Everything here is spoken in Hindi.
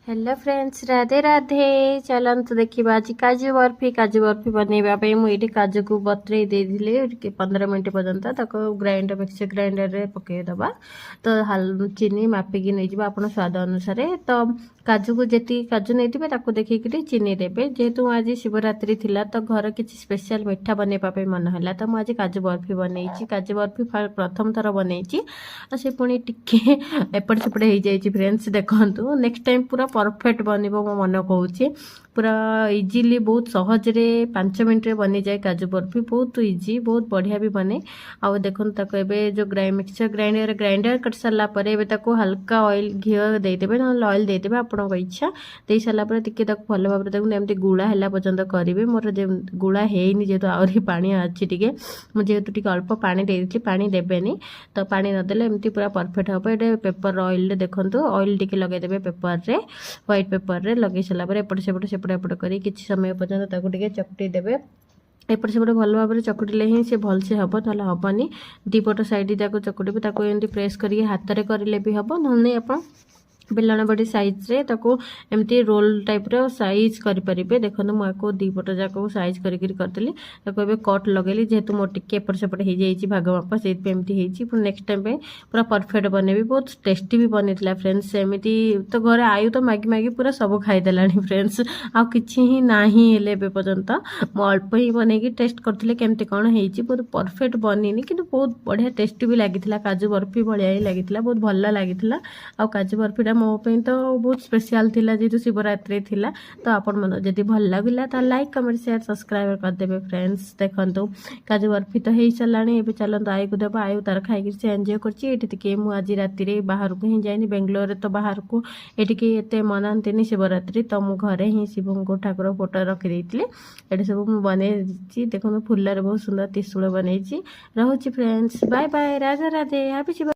Hello friends, Radhe Radhe. चलतु देखा आज काजू बर्फी बनवाई मुझे काजू को बतरे देती 15 मिनट पर्यंत ग्राइंडर मिक्सर ग्राइंडर रे पकईदबा तो चीनी मापिकी नहीं आप स्वाद अनुसार तो काजू को जी काजू नहीं देखिक चीनी देवे जेहेतु आज शिवरात्रि थिला तो घर किसी स्पेशल मिठा बनवाई मन है तो मुझे काजू बर्फी बनई काजू बर्फी प्रथम थर बनई से पुणी टिके एपट सेपट हो जाए फ्रेंड्स देखु नेक्स्ट टाइम पूरा परफेक्ट बन मो मन कहूँ पूरा इजिली बहुत सहजरे 5 मिनट बनी जाए काजू बर्फी बहुत इजी बहुत बढ़िया भी बने आउ देखो जो मिक्सर ग्राइंडर कर सारापर हल्का ऑयल घी देदेवे ना ऑयल देदेवे आपको इच्छा दे सारापर टी भल भाव एमती गुड़ा है पर्यटन करेंगे मोर गुड़ा है जेहतु आहरी पानी अच्छी टे मुझे अल्प पानी देती पानी देवेनि तो पानी नदेले एमती पूरा परफेक्ट हम ये पेपर ऑयल देखो ऑयल टी लगेदेवे पेपर रे व्हाइट पेपर रे लगे सारापर एपट सेपट कर किसी समय पर्यटन चकटी देवे एपट सेपट भल भाव में चकुटिले ही से भल से हम ना हेनी दीपट साइड चकुटे एमती प्रेस कर हाथ में करेंगे भी हम ना आप बेलन बड़ी साइज रे एमती रोल टाइप रो साइज करेंगे देखो मुझे दीपट जाक साइज करदेली कट लगेली जेहेतु मोर टिके एपट सेपट हो जाए भाग माप से एमती नेक्स्ट टाइम पूरा परफेक्ट बनैबी बहुत टेस्टी भी बनी फ्रेंड्स एमती तो घर आयु तो मागी मागी पूरा सब खाईदेला फ्रेंड्स आउ कि ना पर्यंत मु अल्प ही बनई टेस्ट करते केमती कौन हो बहुत परफेक्ट बनी कि बहुत बढ़िया टेस्टी भी लगी काजू बर्फी भाया ही लगी बहुत भल लगी आ काजू बर्फीटा मो तो बहुत स्पेशल थिला जेहेतु शिवरात्रि थिला तो आपण मन जदि भल लगिला तो लाइक कमेंट शेयर सब्सक्राइब करदेवे फ्रेंड्स देखंतु काजू बर्फी तो हो साराणी ए चलते आयु को देव आयु तार खाई से एंजॉय करके मुझे राति बाहर को ही जाइनी बेंगलोर तो बाहर को ये एत मनाती शिवरात्रि तो मु घरे ही शिव को ठाकुर फोटो रखी ये सब मुझे देखो फुलर बहुत सुंदर त्रिशूल बनई रोचे friends bye bye Radhe Radhe happy Shiv.